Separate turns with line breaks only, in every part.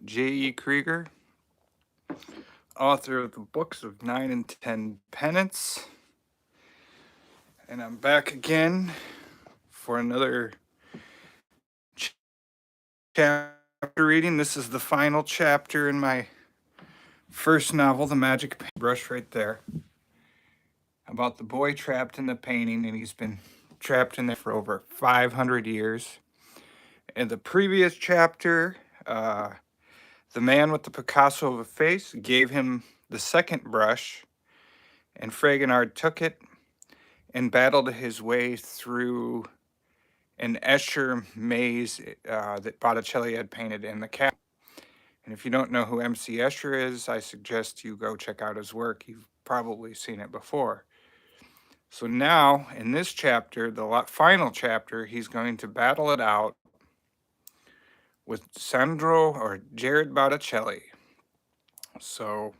J.E. Krieger, author of the books of 9 and 10 Penance. And I'm back again for another chapter reading. This is the final chapter in my first novel, The Magic Paintbrush, right there. About the boy trapped in the painting, and he's been trapped in there for over 500 years. In the previous chapter, the man with the Picasso of a face gave him the second brush, and Fragonard took it and battled his way through an Escher maze that Botticelli had painted in the cap. And if you don't know who M.C. Escher is, I suggest you go check out his work. You've probably seen it before. So now, in this chapter, the final chapter, he's going to battle it out with Sandro or Jared Botticelli. So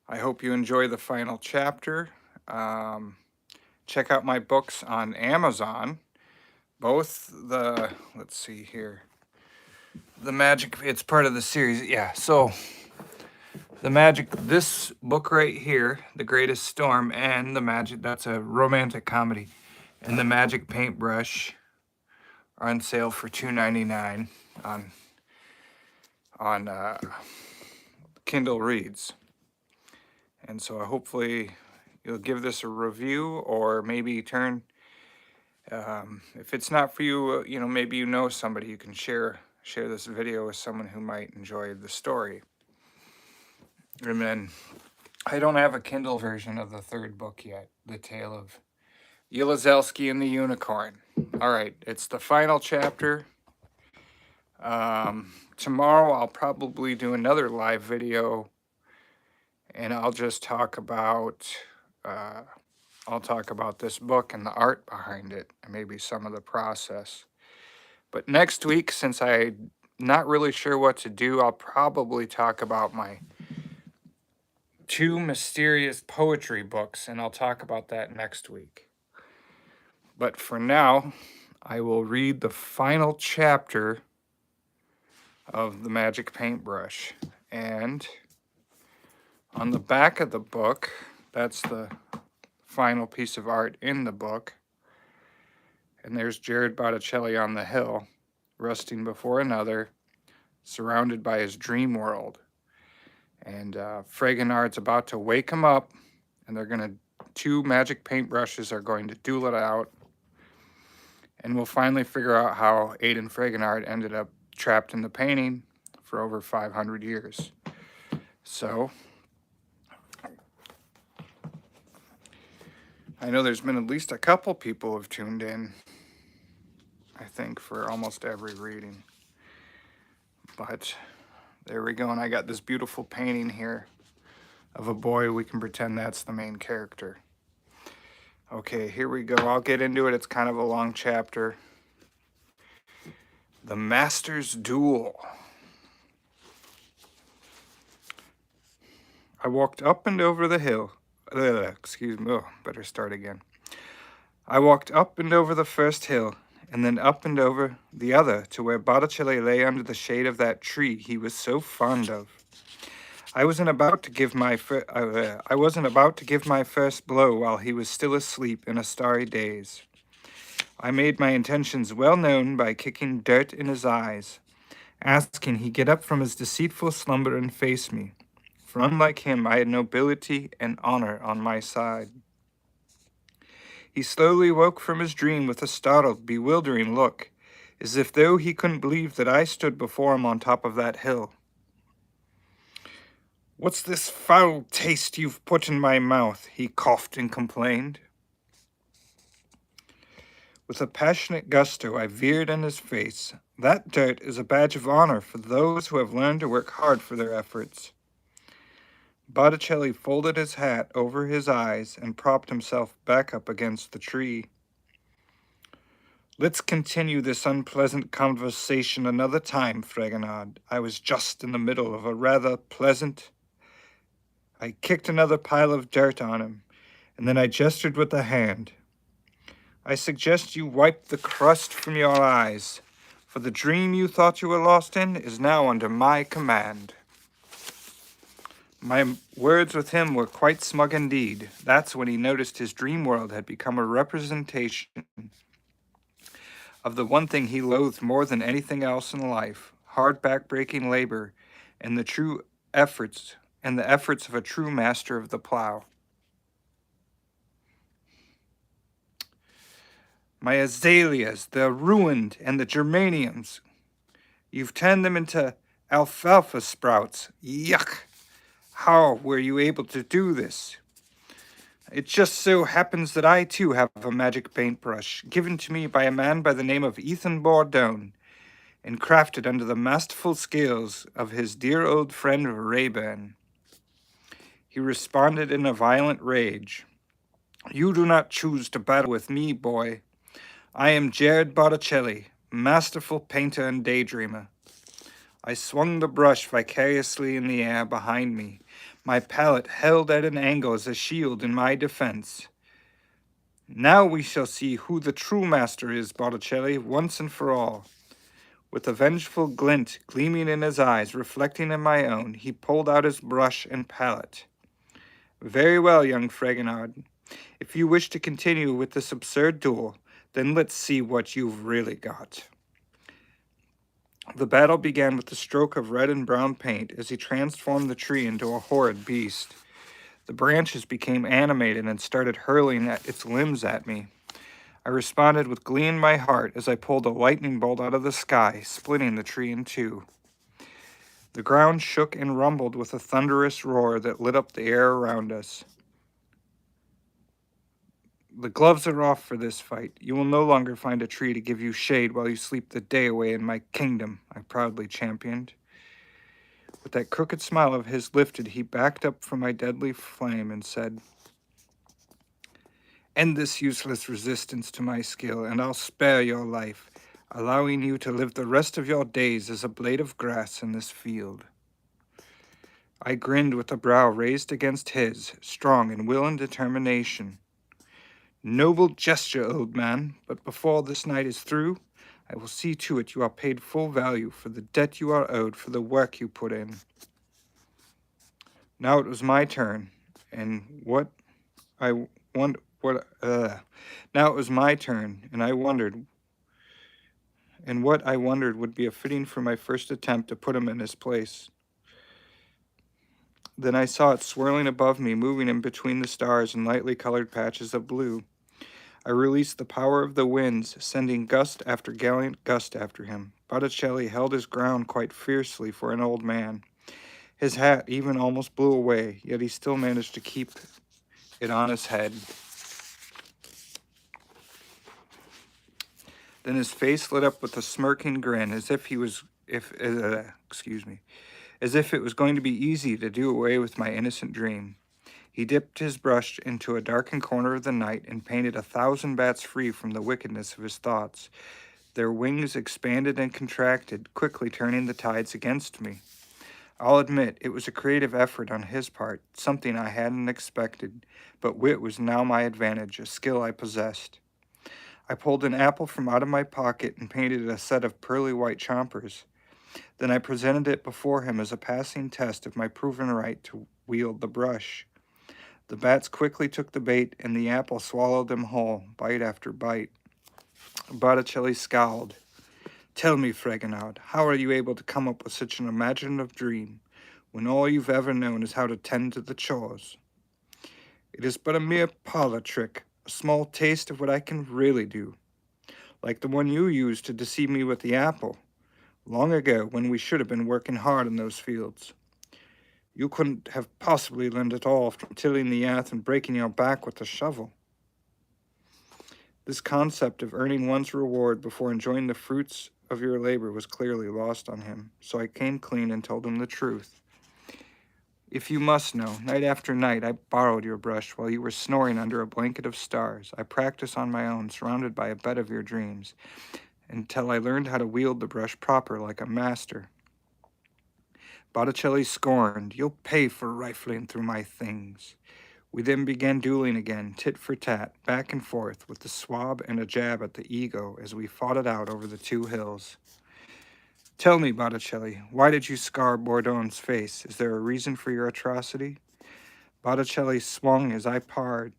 I hope you enjoy the final chapter. Check out my books on Amazon. Both let's see here. The Magic, it's part of the series. Yeah, so this book right here, The Greatest Storm, and The Magic, that's a romantic comedy, and The Magic Paintbrush are on sale for $2.99 on Kindle Reads. And so hopefully you'll give this a review, or maybe turn, if it's not for you, maybe you know somebody you can share this video with, someone who might enjoy the story. And then I don't have a Kindle version of the third book yet, The Tale of Yelizelsky and the Unicorn. All right, it's the final chapter. Tomorrow I'll probably do another live video, and I'll just talk about this book and the art behind it, and maybe some of the process. But next week, since I'm not really sure what to do, I'll probably talk about my 2 mysterious poetry books, and I'll talk about that next week. But for now, I will read the final chapter of The Magic Paintbrush. And on the back of the book, that's the final piece of art in the book. And there's Jared Botticelli on the hill, resting before another, surrounded by his dream world. And Fragonard's about to wake him up, and they're going to, 2 magic paintbrushes are going to duel it out. And we'll finally figure out how Aidan Fragonard ended up trapped in the painting for over 500 years. So I know there's been at least a couple people who've tuned in, I think, for almost every reading. But there we go, and I got this beautiful painting here of a boy. We can pretend that's the main character. Okay, here we go. I'll get into it. It's kind of a long chapter. The Master's Duel. I walked up and over the hill. Excuse me. Oh, better start again. I walked up and over the first hill, and then up and over the other, to where Botticelli lay under the shade of that tree he was so fond of. I wasn't about to give my first blow while he was still asleep in a starry daze. I made my intentions well known by kicking dirt in his eyes, asking he get up from his deceitful slumber and face me, for unlike him I had nobility and honor on my side. He slowly woke from his dream with a startled, bewildering look, as if though he couldn't believe that I stood before him on top of that hill. "What's this foul taste you've put in my mouth?" he coughed and complained. With a passionate gusto, I veered in his face. "That dirt is a badge of honor for those who have learned to work hard for their efforts." Botticelli folded his hat over his eyes and propped himself back up against the tree. "Let's continue this unpleasant conversation another time, Fragonard. I was just in the middle of a rather pleasant..." I kicked another pile of dirt on him, and then I gestured with a hand. "I suggest you wipe the crust from your eyes, For the dream you thought you were lost in is now under my command. My words with him were quite smug indeed. That's when he noticed his dream world had become a representation of the one thing he loathed more than anything else in life, hard back-breaking labor, and the efforts of a true master of the plow. My azaleas, the ruined, and the geraniums. You've turned them into alfalfa sprouts. Yuck! How were you able to do this? It just so happens that I too have a magic paintbrush, given to me by a man by the name of Ethan Bourdon, and crafted under the masterful skills of his dear old friend Rayburn. He responded in a violent rage. You do not choose to battle with me, boy. I am Jared Botticelli, masterful painter and daydreamer. I swung the brush vicariously in the air behind me, my palette held at an angle as a shield in my defense. Now we shall see who the true master is, Botticelli, once and for all. With a vengeful glint gleaming in his eyes, reflecting in my own, he pulled out his brush and palette. Very well, young Fragonard. If you wish to continue with this absurd duel, then let's see what you've really got. The battle began with the stroke of red and brown paint as he transformed the tree into a horrid beast. The branches became animated and started hurling its limbs at me. I responded with glee in my heart as I pulled a lightning bolt out of the sky, splitting the tree in two. The ground shook and rumbled with a thunderous roar that lit up the air around us. The gloves are off for this fight. You will no longer find a tree to give you shade while you sleep the day away in my kingdom, I proudly championed. With that crooked smile of his lifted, he backed up from my deadly flame and said, End this useless resistance to my skill, and I'll spare your life, allowing you to live the rest of your days as a blade of grass in this field. I grinned with a brow raised against his, strong in will and determination. Noble gesture, old man, but before this night is through, I will see to it you are paid full value for the debt you are owed for the work you put in. Now it was my turn, and now it was my turn, and what I wondered would be a fitting for my first attempt to put him in his place. Then I saw it swirling above me, moving in between the stars and lightly colored patches of blue. I released the power of the winds, sending gust after gallant gust after him. Botticelli held his ground quite fiercely for an old man. His hat even almost blew away, yet he still managed to keep it on his head. Then his face lit up with a smirking grin, as if it was going to be easy to do away with my innocent dream. He dipped his brush into a darkened corner of the night and painted 1,000 bats free from the wickedness of his thoughts. Their wings expanded and contracted, quickly turning the tides against me. I'll admit, it was a creative effort on his part, something I hadn't expected, but wit was now my advantage, a skill I possessed. I pulled an apple from out of my pocket and painted a set of pearly white chompers. Then I presented it before him as a passing test of my proven right to wield the brush. The bats quickly took the bait, and the apple swallowed them whole, bite after bite. Botticelli scowled. Tell me, Fragonard, how are you able to come up with such an imaginative dream, when all you've ever known is how to tend to the chores? It is but a mere parlor trick, a small taste of what I can really do, like the one you used to deceive me with the apple, long ago when we should have been working hard in those fields. You couldn't have possibly learned it all from tilling the earth and breaking your back with a shovel. This concept of earning one's reward before enjoying the fruits of your labor was clearly lost on him, so I came clean and told him the truth. If you must know, night after night I borrowed your brush while you were snoring under a blanket of stars. I practiced on my own, surrounded by a bed of your dreams, until I learned how to wield the brush proper like a master. Botticelli scorned, You'll pay for rifling through my things. We then began dueling again, tit for tat, back and forth, with a swab and a jab at the ego as we fought it out over the two hills. Tell me, Botticelli, why did you scar Bourdon's face? Is there a reason for your atrocity? Botticelli swung his eye parred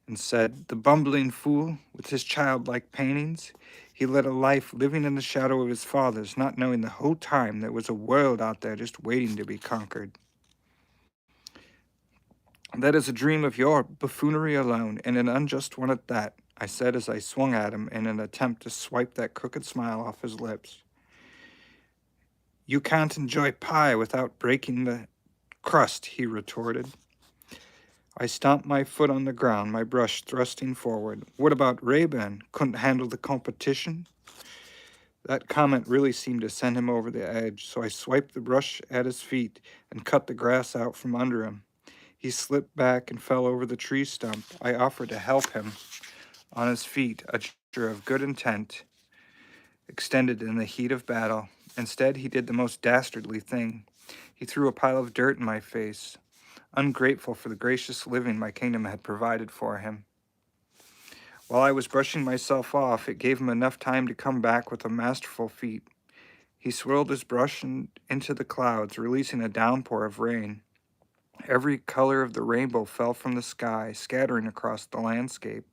and said, "The bumbling fool, with his childlike paintings, he led a life living in the shadow of his fathers, not knowing the whole time there was a world out there just waiting to be conquered. That is a dream of your buffoonery alone, and an unjust one at that," I said as I swung at him in an attempt to swipe that crooked smile off his lips. "You can't enjoy pie without breaking the crust," he retorted. I stomped my foot on the ground, my brush thrusting forward. "What about Ray-Ban? Couldn't handle the competition?" That comment really seemed to send him over the edge, so I swiped the brush at his feet and cut the grass out from under him. He slipped back and fell over the tree stump. I offered to help him on his feet, a gesture of good intent extended in the heat of battle. Instead, he did the most dastardly thing. He threw a pile of dirt in my face, ungrateful for the gracious living my kingdom had provided for him. While I was brushing myself off, it gave him enough time to come back with a masterful feat. He swirled his brush into the clouds, releasing a downpour of rain. Every color of the rainbow fell from the sky, scattering across the landscape.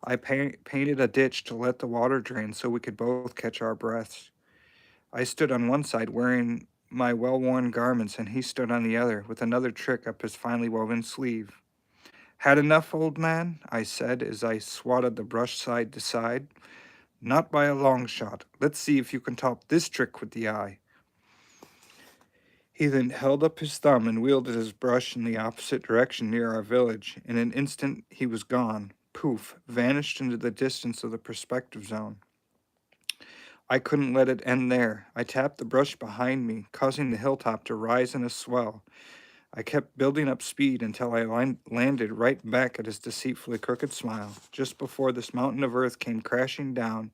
I painted a ditch to let the water drain so we could both catch our breaths. I stood on one side wearing my well-worn garments, and he stood on the other with another trick up his finely woven sleeve. "Had enough, old man?" I said as I swatted the brush side to side. "Not by a long shot. Let's see if you can top this trick with the eye." He then held up his thumb and wielded his brush in the opposite direction near our village. In an instant, he was gone. Poof, vanished into the distance of the perspective zone. I couldn't let it end there. I tapped the brush behind me, causing the hilltop to rise in a swell. I kept building up speed until I landed right back at his deceitfully crooked smile. Just before this mountain of earth came crashing down,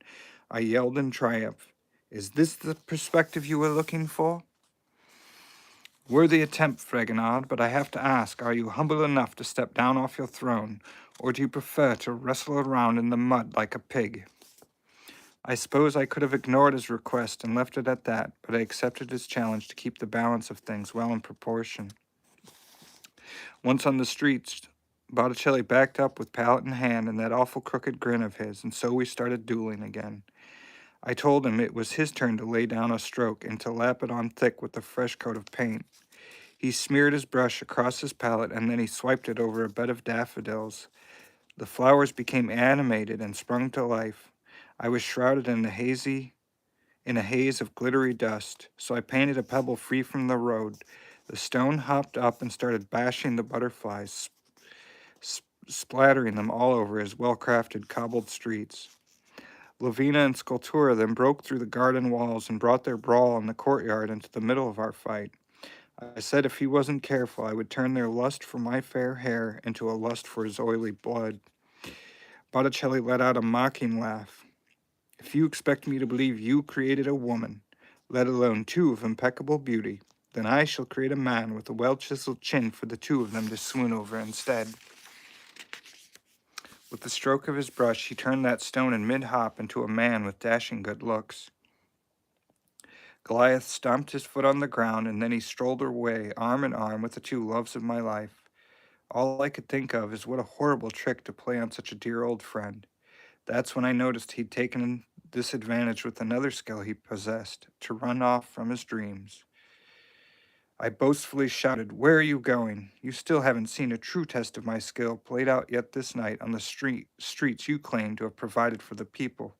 I yelled in triumph, "Is this the perspective you were looking for?" "Worthy attempt, Fragonard, but I have to ask, are you humble enough to step down off your throne, or do you prefer to wrestle around in the mud like a pig?" I suppose I could have ignored his request and left it at that, but I accepted his challenge to keep the balance of things well in proportion. Once on the streets, Botticelli backed up with palette in hand and that awful crooked grin of his, and so we started dueling again. I told him it was his turn to lay down a stroke and to lap it on thick with a fresh coat of paint. He smeared his brush across his palette, and then he swiped it over a bed of daffodils. The flowers became animated and sprung to life. I was shrouded in a haze of glittery dust, so I painted a pebble free from the road. The stone hopped up and started bashing the butterflies, splattering them all over his well-crafted cobbled streets. Lavina and Sculptura then broke through the garden walls and brought their brawl in the courtyard into the middle of our fight. I said if he wasn't careful, I would turn their lust for my fair hair into a lust for his oily blood. Botticelli let out a mocking laugh. "If you expect me to believe you created a woman, let alone two of impeccable beauty, then I shall create a man with a well-chiseled chin for the two of them to swoon over instead." With the stroke of his brush, he turned that stone in mid-hop into a man with dashing good looks. Goliath stomped his foot on the ground, and then he strolled away, arm in arm with the two loves of my life. All I could think of is what a horrible trick to play on such a dear old friend. That's when I noticed he'd taken this advantage with another skill he possessed, to run off from his dreams. I boastfully shouted, "Where are you going? You still haven't seen a true test of my skill played out yet this night on the streets you claim to have provided for the people."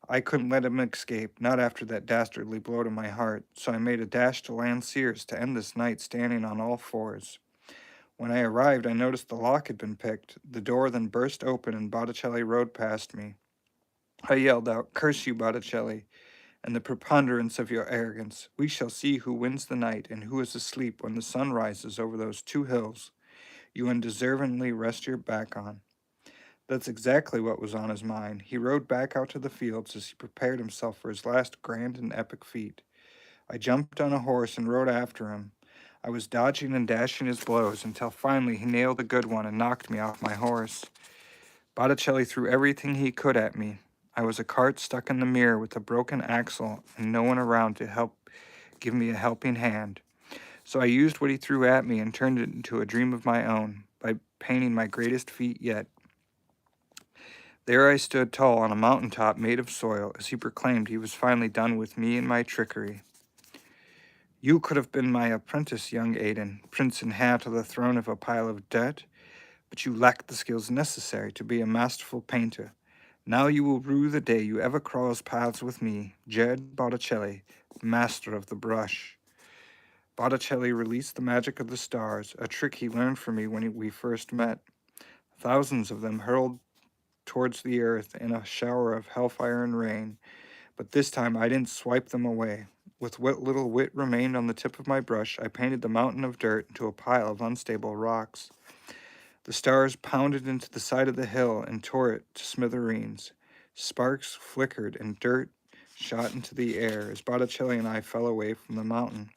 I couldn't let him escape, not after that dastardly blow to my heart, so I made a dash to Landseers to end this night standing on all fours. When I arrived, I noticed the lock had been picked. The door then burst open and Botticelli rode past me. I yelled out, "Curse you, Botticelli, and the preponderance of your arrogance. We shall see who wins the night and who is asleep when the sun rises over those two hills you undeservingly rest your back on." That's exactly what was on his mind. He rode back out to the fields as he prepared himself for his last grand and epic feat. I jumped on a horse and rode after him. I was dodging and dashing his blows until finally he nailed a good one and knocked me off my horse. Botticelli threw everything he could at me. I was a cart stuck in the mirror with a broken axle and no one around to help give me a helping hand. So I used what he threw at me and turned it into a dream of my own by painting my greatest feat yet. There I stood tall on a mountaintop made of soil as he proclaimed he was finally done with me and my trickery. You could have been my apprentice, young Aiden, prince and heir to the throne of a pile of dirt, but you lacked the skills necessary to be a masterful painter. Now you will rue the day you ever crossed paths with me, Jed Botticelli, master of the brush. Botticelli released the magic of the stars, a trick he learned from me when we first met. Thousands of them hurled towards the earth in a shower of hellfire and rain, but this time I didn't swipe them away. With what little wit remained on the tip of my brush, I painted the mountain of dirt into a pile of unstable rocks. The stars pounded into the side of the hill and tore it to smithereens. Sparks flickered and dirt shot into the air as Botticelli and I fell away from the mountain.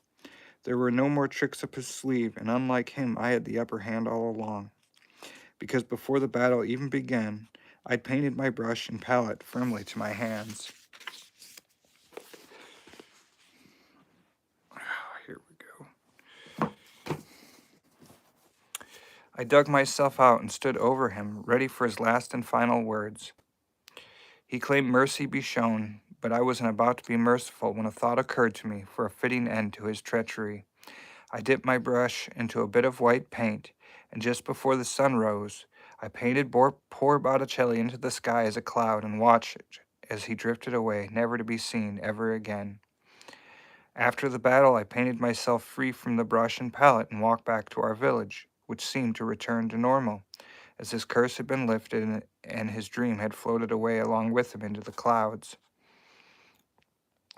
There were no more tricks up his sleeve, and unlike him, I had the upper hand all along. Because before the battle even began, I'd painted my brush and palette firmly to my hands. Here we go. I dug myself out and stood over him, ready for his last and final words. He claimed mercy be shown, but I wasn't about to be merciful when a thought occurred to me for a fitting end to his treachery. I dipped my brush into a bit of white paint, and just before the sun rose, I painted poor Botticelli into the sky as a cloud and watched as he drifted away, never to be seen ever again. After the battle, I painted myself free from the brush and palette and walked back to our village, which seemed to return to normal, as his curse had been lifted and his dream had floated away along with him into the clouds.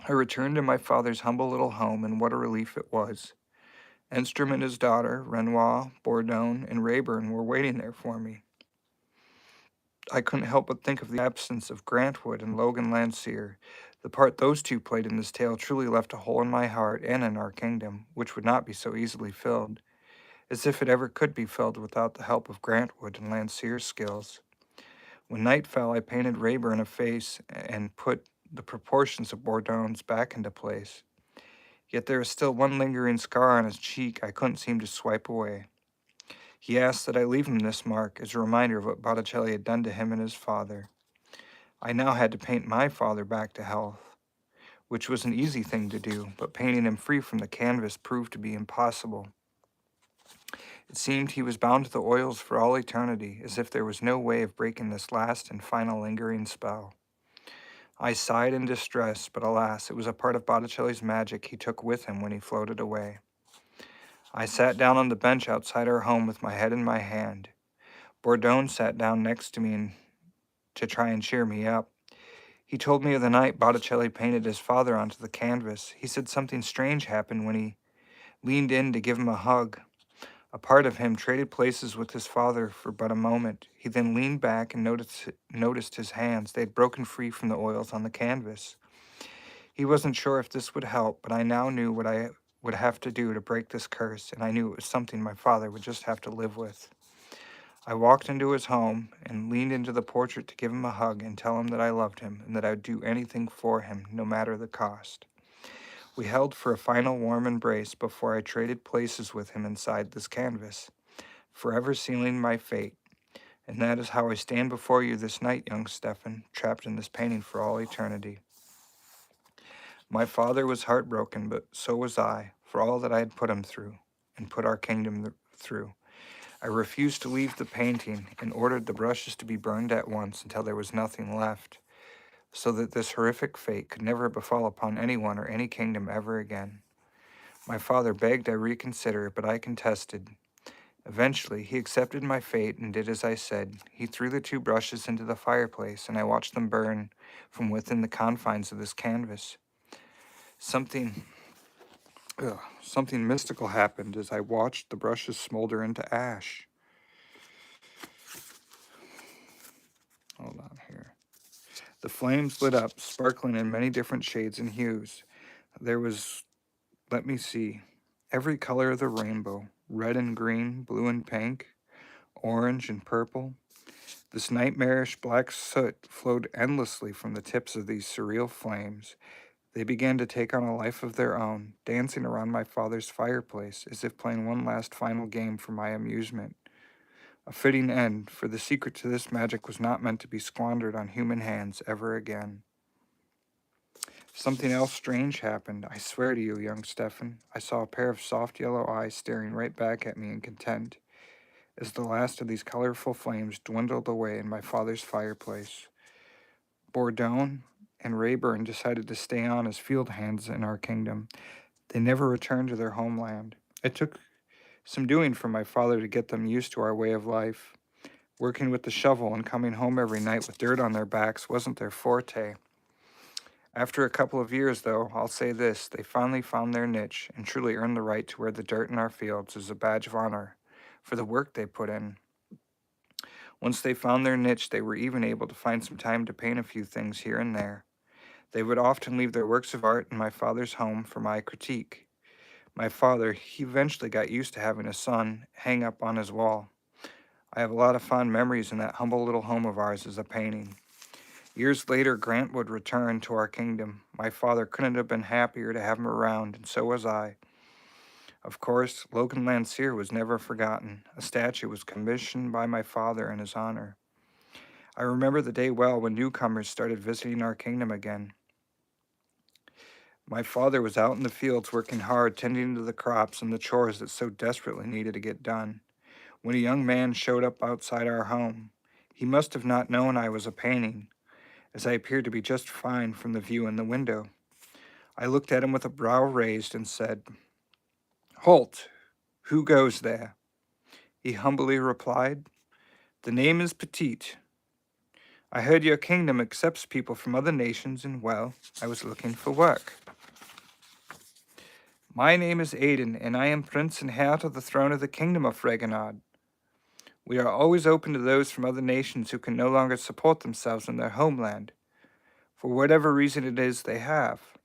I returned to my father's humble little home, and what a relief it was. Enstrom and his daughter, Renoir, Bourdon, and Rayburn were waiting there for me. I couldn't help but think of the absence of Grantwood and Logan Landseer. The part those two played in this tale truly left a hole in my heart and in our kingdom, which would not be so easily filled, as if it ever could be filled without the help of Grantwood and Landseer's skills. When night fell, I painted Rayburn a face and put the proportions of Bourdon's back into place. Yet there is still one lingering scar on his cheek I couldn't seem to swipe away. He asked that I leave him this mark as a reminder of what Botticelli had done to him and his father. I now had to paint my father back to health, which was an easy thing to do, but painting him free from the canvas proved to be impossible. It seemed he was bound to the oils for all eternity, as if there was no way of breaking this last and final lingering spell. I sighed in distress, but alas, it was a part of Botticelli's magic he took with him when he floated away. I sat down on the bench outside our home with my head in my hand. Bourdon sat down next to me to try and cheer me up. He told me of the night Botticelli painted his father onto the canvas. He said something strange happened when he leaned in to give him a hug. A part of him traded places with his father for but a moment. He then leaned back and noticed his hands. They had broken free from the oils on the canvas. He wasn't sure if this would help, but I now knew what I would have to do to break this curse, and I knew it was something my father would just have to live with. I walked into his home and leaned into the portrait to give him a hug and tell him that I loved him and that I would do anything for him, no matter the cost. We held for a final warm embrace before I traded places with him inside this canvas, forever sealing my fate. And that is how I stand before you this night, young Stefan, trapped in this painting for all eternity. My father was heartbroken, but so was I, for all that I had put him through, and put our kingdom through. I refused to leave the painting and ordered the brushes to be burned at once until there was nothing left, so that this horrific fate could never befall upon anyone or any kingdom ever again. My father begged I reconsider, but I contested. Eventually, he accepted my fate and did as I said. He threw the two brushes into the fireplace, and I watched them burn from within the confines of this canvas. Something mystical happened as I watched the brushes smolder into ash. Hold on here. The flames lit up, sparkling in many different shades and hues. There was, let me see, every color of the rainbow, red and green, blue and pink, orange and purple. This nightmarish black soot flowed endlessly from the tips of these surreal flames. They began to take on a life of their own, dancing around my father's fireplace as if playing one last final game for my amusement. A fitting end, for the secret to this magic was not meant to be squandered on human hands ever again. Something else strange happened. I swear to you, young Stefan, I saw a pair of soft yellow eyes staring right back at me in content as the last of these colorful flames dwindled away in my father's fireplace. Bourdon and Rayburn decided to stay on as field hands in our kingdom. They never returned to their homeland. It took some doing for my father to get them used to our way of life. Working with the shovel and coming home every night with dirt on their backs wasn't their forte. After a couple of years, though, I'll say this, they finally found their niche and truly earned the right to wear the dirt in our fields as a badge of honor for the work they put in. Once they found their niche, they were even able to find some time to paint a few things here and there. They would often leave their works of art in my father's home for my critique. My father, he eventually got used to having a son hang up on his wall. I have a lot of fond memories in that humble little home of ours as a painting. Years later, Grant would return to our kingdom. My father couldn't have been happier to have him around, and so was I. Of course, Logan Landseer was never forgotten. A statue was commissioned by my father in his honor. I remember the day well when newcomers started visiting our kingdom again. My father was out in the fields working hard, tending to the crops and the chores that so desperately needed to get done, when a young man showed up outside our home. He must have not known I was a painting, as I appeared to be just fine from the view in the window. I looked at him with a brow raised and said, "Halt! Who goes there?" He humbly replied, "The name is Petit. I heard your kingdom accepts people from other nations, and well, I was looking for work." "My name is Aidan, and I am prince and heir to the throne of the kingdom of Fregenard. We are always open to those from other nations who can no longer support themselves in their homeland, for whatever reason it is they have.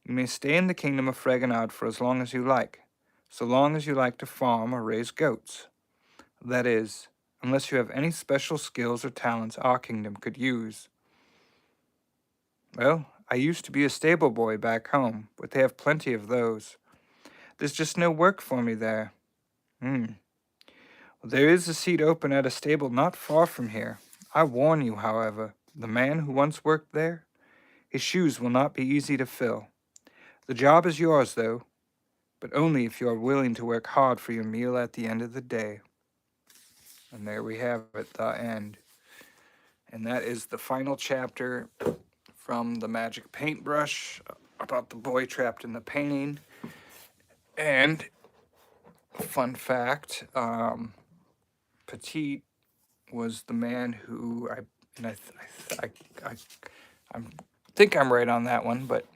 You may stay in the kingdom of Fregenard for as long as you like, so long as you like to farm or raise goats. That is, unless you have any special skills or talents our kingdom could use. Well, I used to be a stable boy back home, but they have plenty of those. There's just no work for me there. Well, there is a seat open at a stable not far from here. I warn you, however, the man who once worked there, his shoes will not be easy to fill. The job is yours, though, but only if you are willing to work hard for your meal at the end of the day." And there we have it, the end. And that is the final chapter from The Magic Paintbrush about the boy trapped in the painting. And fun fact, Petit was the man who I think I'm right on that one, but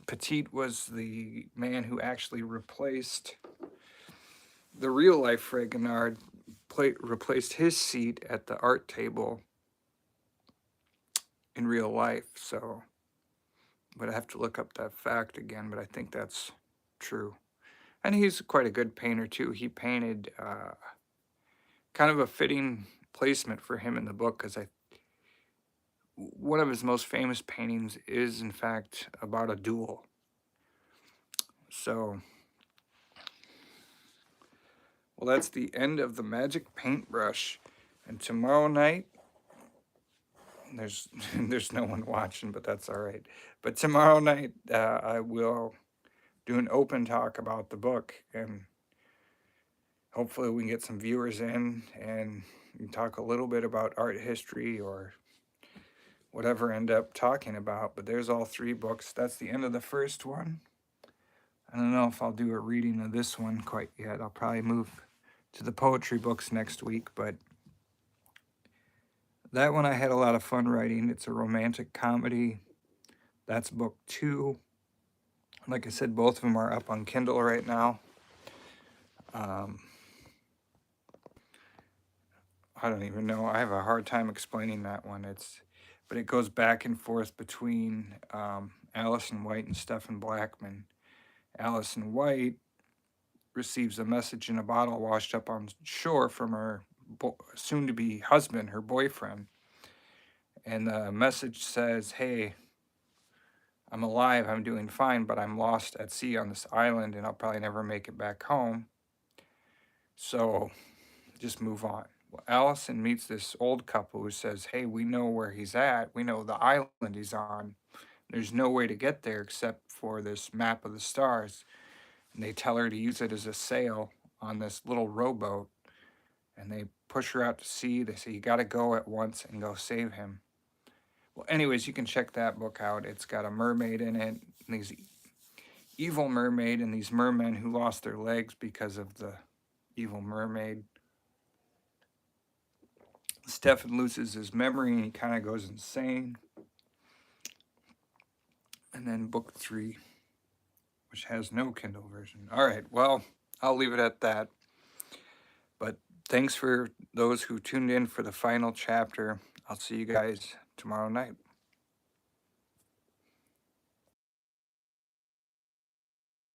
Petit was the man who actually replaced the real life Fragonard, replaced his seat at the art table in real life. So, but I have to look up that fact again, but I think that's true. And he's quite a good painter too. He painted kind of a fitting placement for him in the book, because one of his most famous paintings is in fact about a duel. So, well, that's the end of The Magic Paintbrush. And tomorrow night, there's there's no one watching, but that's all right. But tomorrow night, I will do an open talk about the book, and hopefully we can get some viewers in and talk a little bit about art history or whatever end up talking about. But there's all three books. That's the end of the first one. I don't know if I'll do a reading of this one quite yet. I'll probably move to the poetry books next week, but that one I had a lot of fun writing. It's a romantic comedy. That's book 2. Like I said, both of them are up on Kindle right now. I don't even know. I have a hard time explaining that one. But it goes back and forth between Allison White and Stephen Blackman. Allison White receives a message in a bottle washed up on shore from her soon-to-be husband, her boyfriend. And the message says, hey, I'm alive, I'm doing fine, but I'm lost at sea on this island and I'll probably never make it back home. So just move on. Well, Allison meets this old couple who says, hey, we know where he's at. We know the island he's on. There's no way to get there except for this map of the stars. And they tell her to use it as a sail on this little rowboat. And they push her out to sea. They say, you got to go at once and go save him. Well, anyways, you can check that book out. It's got a mermaid in it, and these evil mermaid, and these mermen who lost their legs because of the evil mermaid. Stefan loses his memory and he kind of goes insane. And then book 3, which has no Kindle version. All right, well, I'll leave it at that. But thanks for those who tuned in for the final chapter. I'll see you guys tomorrow night.